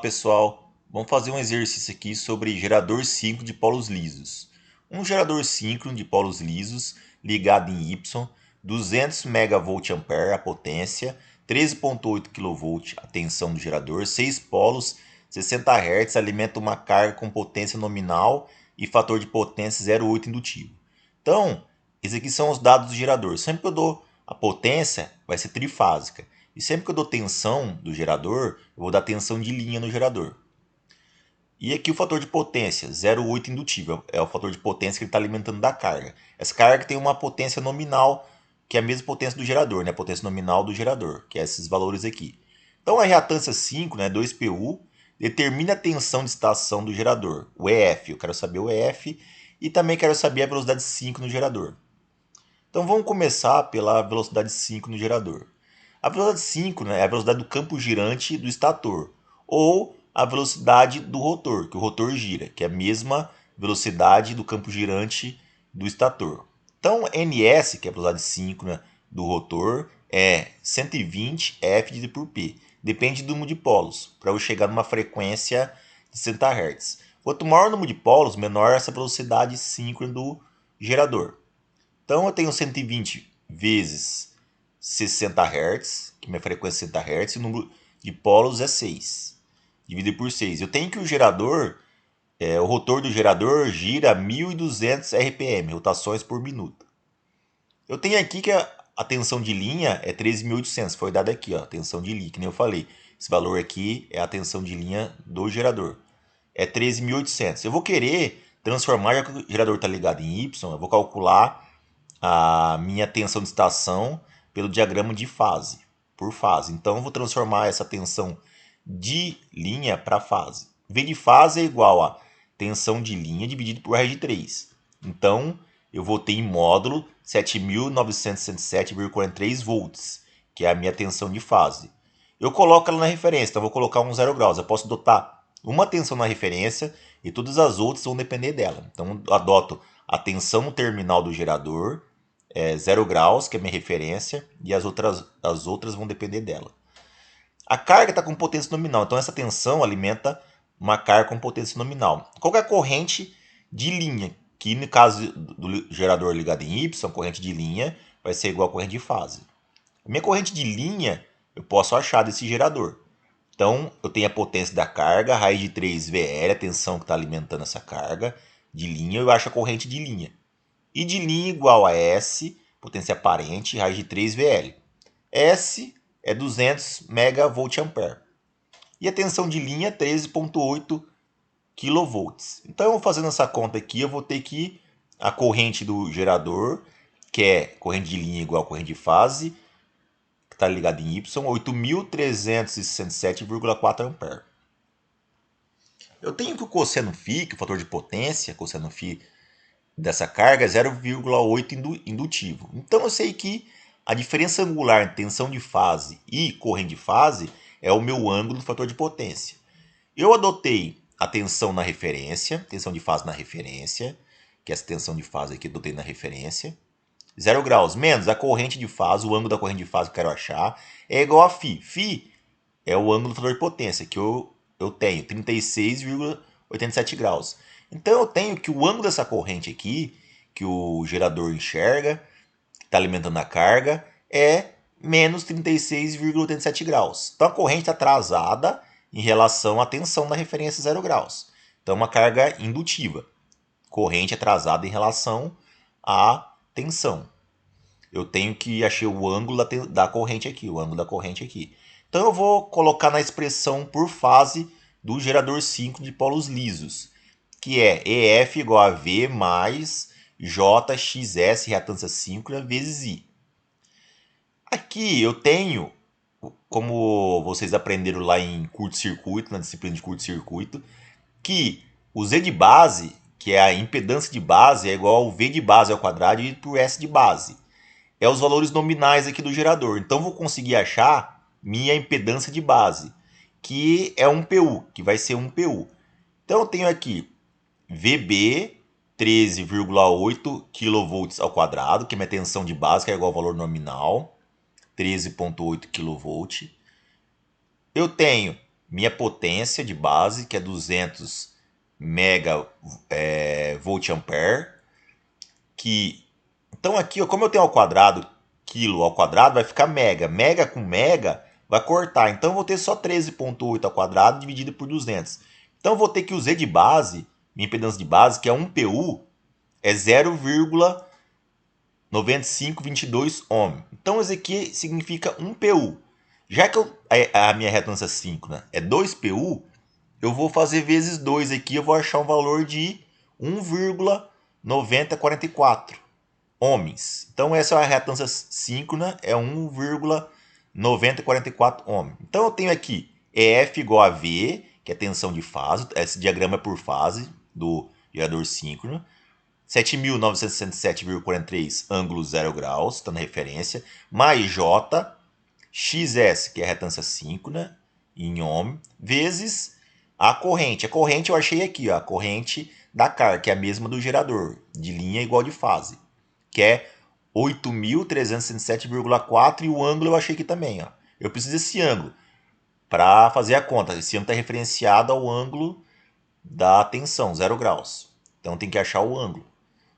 Pessoal, vamos fazer um exercício aqui sobre gerador síncrono de polos lisos. Um gerador síncrono de polos lisos ligado em Y, 200 MVA a potência, 13,8 kV a tensão do gerador, 6 polos, 60 Hz, alimenta uma carga com potência nominal e fator de potência 0,8 indutivo. Então, esses aqui são os dados do gerador. Sempre que eu dou a potência, vai ser trifásica. E sempre que eu dou tensão do gerador, eu vou dar tensão de linha no gerador. E aqui o fator de potência, 0,8 indutivo, é o fator de potência que ele está alimentando da carga. Essa carga tem uma potência nominal, que é a mesma potência do gerador, né? A potência nominal do gerador, que é esses valores aqui. Então a reatância 5, né, 2PU, determina a tensão de estação do gerador, o EF. Eu quero saber o EF e também quero saber a velocidade 5 no gerador. Então vamos começar pela velocidade 5 no gerador. A velocidade 5, né, é a velocidade do campo girante do estator, ou a velocidade do rotor, que o rotor gira, que é a mesma velocidade do campo girante do estator. Então ns, que é a velocidade 5, né, do rotor, é 120 F dividido por P. Depende do número de polos, para eu chegar numa frequência de 60 Hz. Quanto maior o número de polos, menor essa velocidade síncrona do gerador. Então eu tenho 120 vezes 60 Hz, que minha frequência é 60 Hz, e o número de polos é 6. Dividido por 6. Eu tenho que o rotor do gerador gira 1.200 RPM, rotações por minuto. Eu tenho aqui que a tensão de linha é 13.800, foi dada aqui, ó, a tensão de linha, que nem eu falei. Esse valor aqui é a tensão de linha do gerador. É 13.800. Eu vou querer transformar, já que o gerador está ligado em Y, eu vou calcular a minha tensão de estação pelo diagrama de fase, por fase. Então, eu vou transformar essa tensão de linha para fase. V de fase é igual a tensão de linha dividido por R de 3. Então, eu vou ter em módulo 7.967,43 volts, que é a minha tensão de fase. Eu coloco ela na referência, então eu vou colocar um 0 graus. Eu posso adotar uma tensão na referência e todas as outras vão depender dela. Então, eu adoto a tensão no terminal do gerador, 0 graus, que é a minha referência, e as outras vão depender dela. A carga está com potência nominal, então essa tensão alimenta uma carga com potência nominal. Qual é a corrente de linha? Que no caso do gerador ligado em Y, a corrente de linha vai ser igual a corrente de fase. A minha corrente de linha eu posso achar desse gerador. Então, eu tenho a potência da carga, raiz de 3 VL, a tensão que está alimentando essa carga de linha, eu acho a corrente de linha. E de linha igual a S, potência aparente, raiz de 3 VL. S é 200 MVA. E a tensão de linha é 13,8 kV. Então, fazendo essa conta aqui, eu vou ter que a corrente do gerador, que é corrente de linha igual a corrente de fase, que está ligada em Y, 8.367,4 A. Eu tenho que o cosseno φ, que é o fator de potência, cosseno φ dessa carga é 0,8 indutivo. Então eu sei que a diferença angular entre tensão de fase e corrente de fase é o meu ângulo do fator de potência. Eu adotei a tensão na referência, tensão de fase na referência, que é essa tensão de fase aqui eu adotei na referência. 0 graus menos a corrente de fase, o ângulo da corrente de fase que eu quero achar, é igual a φ. Φ é o ângulo do fator de potência, que eu tenho 36,87 graus. Então eu tenho que o ângulo dessa corrente aqui, que o gerador enxerga, que está alimentando a carga, é menos 36,87 graus. Então a corrente está atrasada em relação à tensão na referência 0 graus. Então é uma carga indutiva. Corrente atrasada em relação à tensão. Eu tenho que achar o ângulo da corrente aqui, o ângulo da corrente aqui. Então eu vou colocar na expressão por fase do gerador síncrono de polos lisos, que é EF igual a V mais JXS, reatância síncrona, vezes I. Aqui eu tenho, como vocês aprenderam lá em curto-circuito, na disciplina de curto-circuito, que o Z de base, que é a impedância de base, é igual ao V de base ao quadrado dividido por S de base. É os valores nominais aqui do gerador. Então vou conseguir achar minha impedância de base, que é 1PU, que vai ser 1PU. Então eu tenho aqui VB 13,8 kV ao quadrado, que é minha tensão de base, que é igual ao valor nominal, 13,8 kV. Eu tenho minha potência de base, que é 200 volt ampere, que então aqui, ó, como eu tenho ao quadrado, quilo ao quadrado, vai ficar mega. Mega com mega vai cortar. Então eu vou ter só 13,8 ao quadrado dividido por 200. Então eu vou ter que o Z de base, minha impedância de base, que é 1 PU, é 0,9522 ohm. Então isso aqui significa 1 PU. Já que a minha retância 5, né, é 2 PU, eu vou fazer vezes 2 aqui, eu vou achar um valor de 1,9044 ohms. Então essa é a reatância síncrona, é 1,9044 ohm. Então eu tenho aqui EF igual a V, que é tensão de fase, esse diagrama é por fase do gerador síncrono. 7.967,43 ângulo 0 graus, está na referência, mais J, XS, que é a reatância síncrona, em ohm, vezes a corrente. A corrente eu achei aqui, ó, a corrente da carga, que é a mesma do gerador, de linha igual de fase, que é 8.367,4, e o ângulo eu achei aqui também. Ó. Eu preciso desse ângulo para fazer a conta. Esse ângulo está referenciado ao ângulo da tensão, 0 graus. Então tem que achar o ângulo.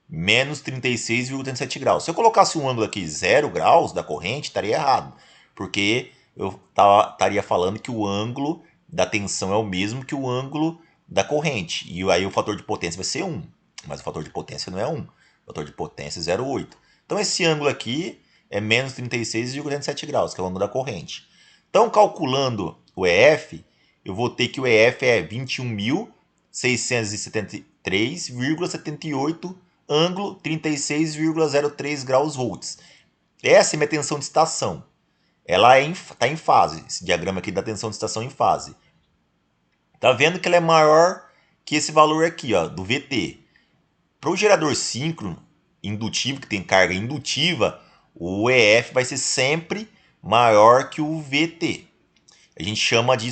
Menos 36,37 graus. Se eu colocasse um ângulo aqui 0 graus da corrente, estaria errado. Porque eu estaria falando que o ângulo da tensão é o mesmo que o ângulo da corrente. E aí o fator de potência vai ser 1. Mas o fator de potência não é 1. O fator de potência é 0,8. Então esse ângulo aqui é menos 36,47 graus, que é o ângulo da corrente. Então, calculando o EF, eu vou ter que o EF é 21.673,78 ângulo 36,03 graus volts. Essa é minha tensão de estação. Ela está em fase. Esse diagrama aqui da tensão de estação em fase. Tá vendo que ela é maior que esse valor aqui, ó, do VT. Para o gerador síncrono indutivo, que tem carga indutiva, o EF vai ser sempre maior que o VT. A gente chama de,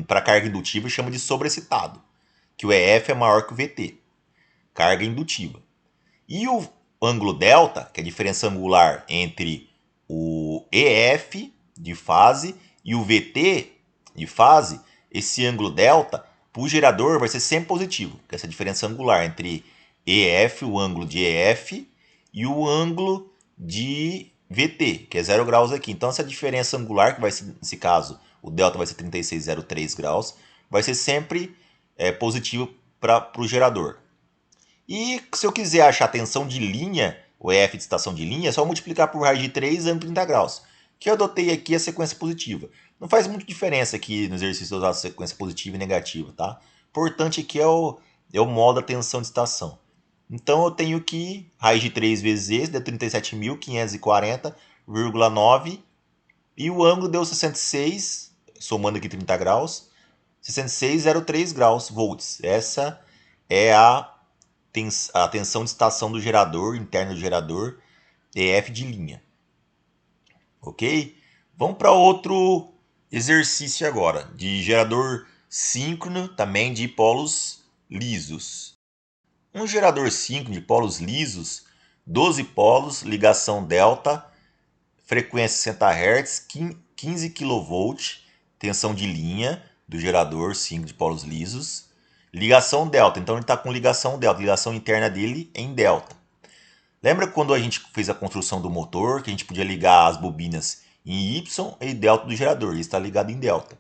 para carga indutiva, chama de sobrecitado, que o EF é maior que o VT. Carga indutiva. E o ângulo delta, que é a diferença angular entre o EF de fase e o VT de fase, esse ângulo delta, para o gerador vai ser sempre positivo, que é essa diferença angular entre EF, o ângulo de EF, e o ângulo de VT, que é 0 graus aqui. Então essa diferença angular, que vai ser, nesse caso, o delta vai ser 36,03 graus, vai ser sempre positivo para o gerador. E se eu quiser achar a tensão de linha, o EF de estação de linha, é só multiplicar por raiz de 3 ângulo 30 graus. Que eu adotei aqui a sequência positiva. Não faz muita diferença aqui no exercício eu usar a sequência positiva e negativa, tá? O importante aqui é o modo da tensão de estação. Então eu tenho que raiz de 3 vezes esse, deu 37.540,9. E o ângulo deu 66, somando aqui 30 graus, 66,03 graus volts. Essa é a tensão de estação do gerador, interno do gerador, EF de linha. Ok? Vamos para outro exercício agora, de gerador síncrono, também de polos lisos. Um gerador síncrono de polos lisos, 12 polos, ligação delta, frequência 60 Hz, 15 kV, tensão de linha do gerador síncrono de polos lisos. Ligação delta, então ele está com ligação delta, ligação interna dele em delta. Lembra quando a gente fez a construção do motor, que a gente podia ligar as bobinas em Y e delta do gerador, ele está ligado em delta.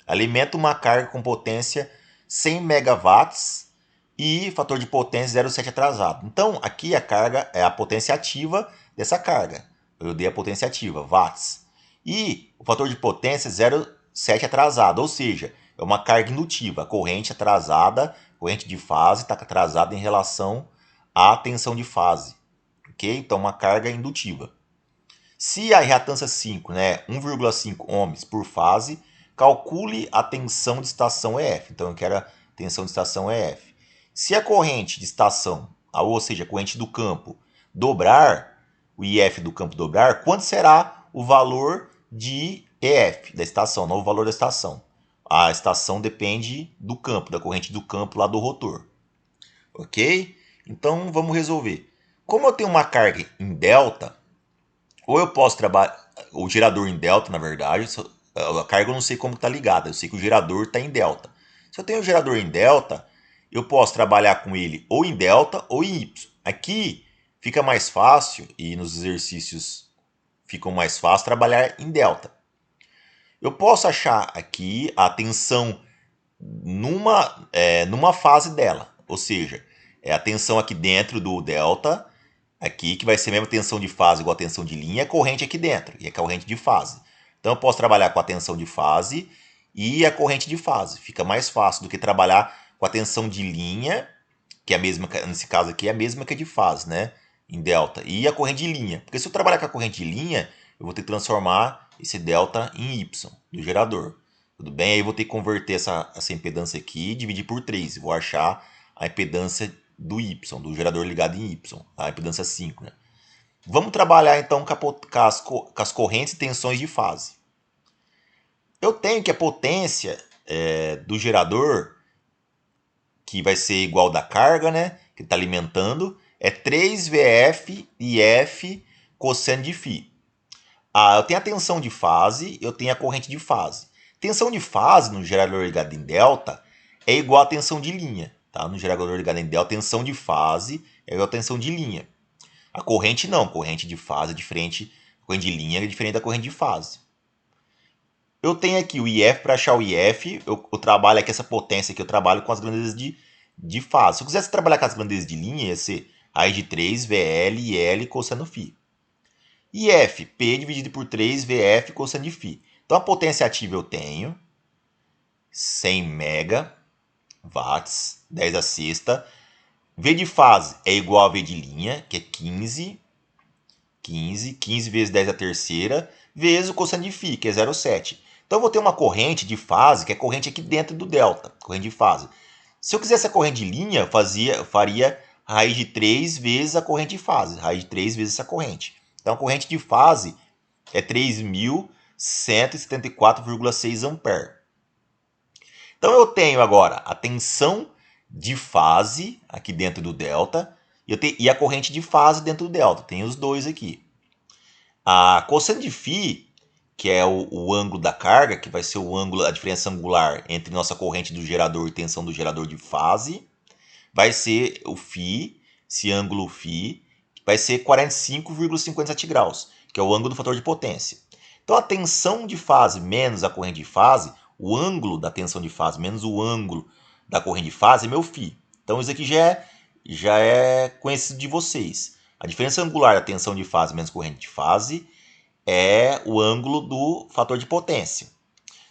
Alimenta uma carga com potência 100 megawatts e fator de potência 0,7 atrasado. Então aqui a carga é a potência ativa dessa carga. Eu dei a potência ativa, watts. E o fator de potência 0,7 atrasado, ou seja, é uma carga indutiva, corrente atrasada, corrente de fase está atrasada em relação à tensão de fase. Okay? Então, uma carga indutiva. Se a reatância 5, né, 1,5 ohms por fase, calcule a tensão de estação EF. Então, eu quero a tensão de estação EF. Se a corrente de estação, ou seja, a corrente do campo, dobrar, o IF do campo dobrar, quanto será o valor de EF da estação, não o valor da estação? A estação depende do campo, da corrente do campo lá do rotor. Ok? Então vamos resolver. Como eu tenho uma carga em delta, ou eu posso trabalhar o gerador em delta, na verdade, A carga eu não sei como está ligada, eu sei que o gerador está em delta. Se eu tenho o gerador em delta, eu posso trabalhar com ele ou em delta ou em y. Aqui fica mais fácil, e nos exercícios ficam mais fácil, trabalhar em delta. Eu posso achar aqui a tensão numa fase dela, ou seja, é a tensão aqui dentro do delta, aqui que vai ser a mesma tensão de fase igual a tensão de linha, a corrente aqui dentro, e a corrente de fase. Então eu posso trabalhar com a tensão de fase e a corrente de fase. Fica mais fácil do que trabalhar com a tensão de linha, que é a mesma, nesse caso aqui é a mesma que a de fase, né? Em delta. E a corrente de linha. Porque se eu trabalhar com a corrente de linha, eu vou ter que transformar esse delta em y do gerador. Tudo bem? Aí eu vou ter que converter essa impedância aqui e dividir por 3. Vou achar a impedância do y, do gerador ligado em y, a impedância síncrona. Vamos trabalhar então com as correntes e tensões de fase. Eu tenho que a potência do gerador, que vai ser igual da carga, né, que está alimentando, é 3VF e F cosseno de φ. Eu tenho a tensão de fase, eu tenho a corrente de fase. Tensão de fase no gerador ligado em delta é igual a tensão de linha. Tá? No gerador ligado em delta, tensão de fase é igual a tensão de linha. A corrente não, corrente de fase é diferente, corrente de linha é diferente da corrente de fase. Eu tenho aqui o IF, para achar o IF, eu trabalho aqui essa potência aqui, eu trabalho com as grandezas de fase. Se eu quisesse trabalhar com as grandezas de linha, ia ser raiz de 3, VL e L cosseno φ. IF, P dividido por 3, VF cosseno de φ. Então a potência ativa eu tenho 100 megawatts, 10 a sexta. V de fase é igual a V de linha, que é 15 vezes 10 a terceira, vezes o cosseno de φ, que é 0,7. Então eu vou ter uma corrente de fase, que é corrente aqui dentro do delta, corrente de fase. Se eu quisesse a corrente de linha, eu faria raiz de 3 vezes a corrente de fase, raiz de 3 vezes essa corrente. Então a corrente de fase é 3.174,6 ampere. Então eu tenho agora a tensão de fase aqui dentro do delta e a corrente de fase dentro do delta. Tem os dois aqui. A cosseno de φ, que é o ângulo da carga, que vai ser o ângulo, a diferença angular entre nossa corrente do gerador e tensão do gerador de fase, vai ser o φ, esse ângulo φ, vai ser 45,57 graus, que é o ângulo do fator de potência. Então a tensão de fase menos a corrente de fase, o ângulo da tensão de fase menos o ângulo da corrente de fase é meu φ. Então isso aqui já é conhecido de vocês. A diferença angular da tensão de fase menos corrente de fase é o ângulo do fator de potência.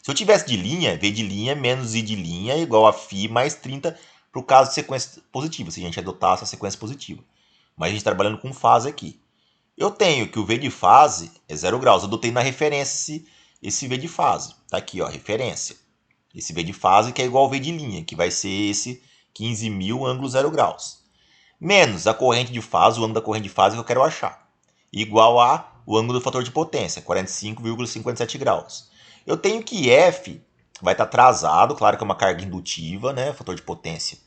Se eu tivesse de linha, V de linha menos I de linha é igual a φ mais 30 para o caso de sequência positiva, se a gente adotar essa sequência positiva. Mas a gente está trabalhando com fase aqui. Eu tenho que o V de fase é 0 graus. Eu adotei na referência esse V de fase. Está aqui, ó, referência. Esse V de fase que é igual ao V de linha, que vai ser esse 15.000 ângulo 0 graus. Menos a corrente de fase, o ângulo da corrente de fase que eu quero achar. Igual a o ângulo do fator de potência, 45,57 graus. Eu tenho que F vai estar atrasado, claro que é uma carga indutiva, né? O fator de potência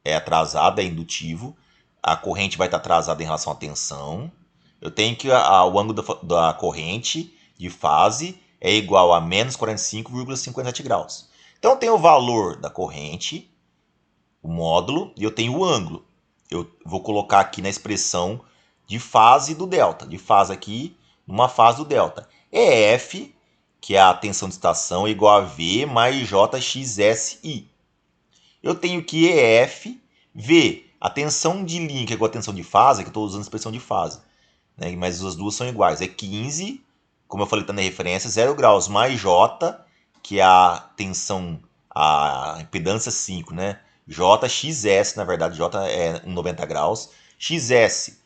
é atrasado, é indutivo. A corrente vai estar atrasada em relação à tensão. Eu tenho que o ângulo da corrente de fase é igual a menos 45,57 graus. Então eu tenho o valor da corrente, o módulo, e eu tenho o ângulo. Eu vou colocar aqui na expressão de fase do delta. De fase aqui, numa fase do delta. EF, que é a tensão de estação, é igual a V mais JXSI. Eu tenho que EF, V, a tensão de linha, que é igual a tensão de fase, que eu estou usando a expressão de fase, né? Mas as duas são iguais. É 15, como eu falei, está na referência, 0 graus, mais J, que é a tensão, a impedância 5, né? JXS, na verdade, J é 90 graus. XS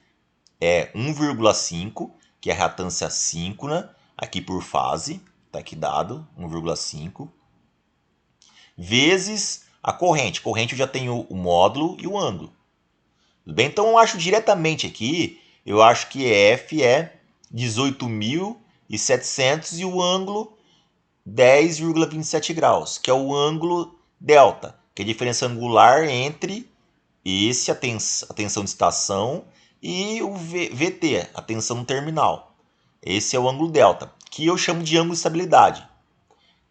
é 1,5, que é a reatância síncrona, aqui por fase, está aqui dado, 1,5, vezes a corrente. Corrente eu já tenho o módulo e o ângulo. Tudo bem? Então eu acho diretamente aqui, eu acho que F é 18.700 e o ângulo 10,27 graus, que é o ângulo delta, que é a diferença angular entre a tensão de estação e o VT, a tensão no terminal. Esse é o ângulo delta, que eu chamo de ângulo de estabilidade.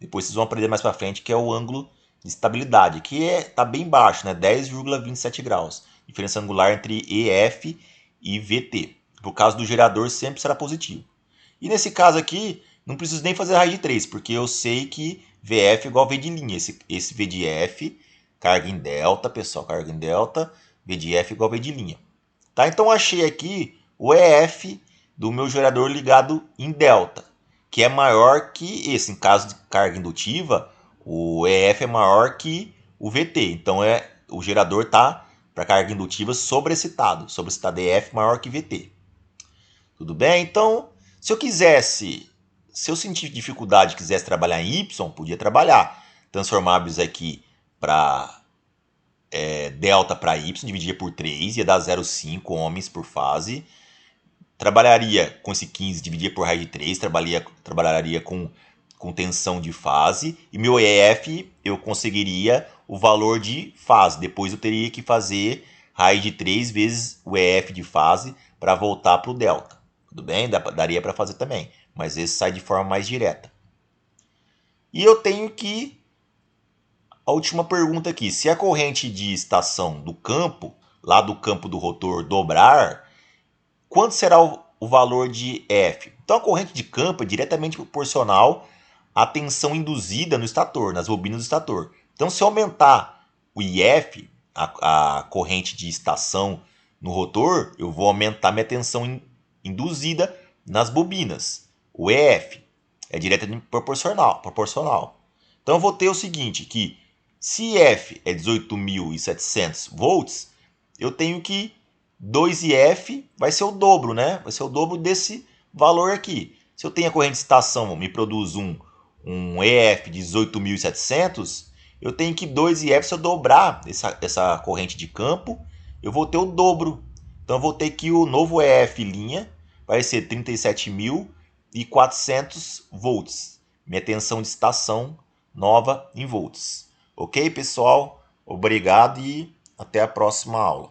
Depois vocês vão aprender mais para frente que é o ângulo de estabilidade, que está bem baixo, né? 10,27 graus. Diferença angular entre EF e VT. Por causa do gerador sempre será positivo. E nesse caso aqui, não preciso nem fazer raiz de 3, porque eu sei que VF é igual a V de linha. Esse V de F, carga em delta, pessoal, carga em delta, V de F igual a V de linha. Tá? Então achei aqui o EF do meu gerador ligado em delta, que é maior que esse. Em caso de carga indutiva, o EF é maior que o VT. Então o gerador está para carga indutiva sobrecitado EF maior que VT. Tudo bem? Então, se eu sentir dificuldade e quisesse trabalhar em Y, podia trabalhar. Transformáveis aqui para delta para Y, dividia por 3, ia dar 0,5 ohms por fase. Trabalharia com esse 15, dividia por raiz de 3, trabalharia com tensão de fase. E meu EF eu conseguiria o valor de fase. Depois eu teria que fazer raiz de 3 vezes o EF de fase para voltar para o delta. Tudo bem? Daria para fazer também, mas esse sai de forma mais direta. E eu tenho que... A última pergunta aqui. Se a corrente de estação do campo, lá do campo do rotor, dobrar, quanto será o valor de F? Então a corrente de campo é diretamente proporcional à tensão induzida no estator, nas bobinas do estator. Então se eu aumentar o IF, a corrente de estação no rotor, eu vou aumentar minha tensão induzida nas bobinas. O EF é diretamente proporcional. Então eu vou ter o seguinte, que se F é 18.700 volts, eu tenho que 2IF vai ser o dobro, né? Vai ser o dobro desse valor aqui. Se eu tenho a corrente de estação me produz um EF de 18.700, eu tenho que 2IF, se eu dobrar essa corrente de campo, eu vou ter o dobro. Então eu vou ter que o novo EF linha vai ser 37.400 volts. Minha tensão de estação nova em volts. Ok, pessoal? Obrigado e até a próxima aula.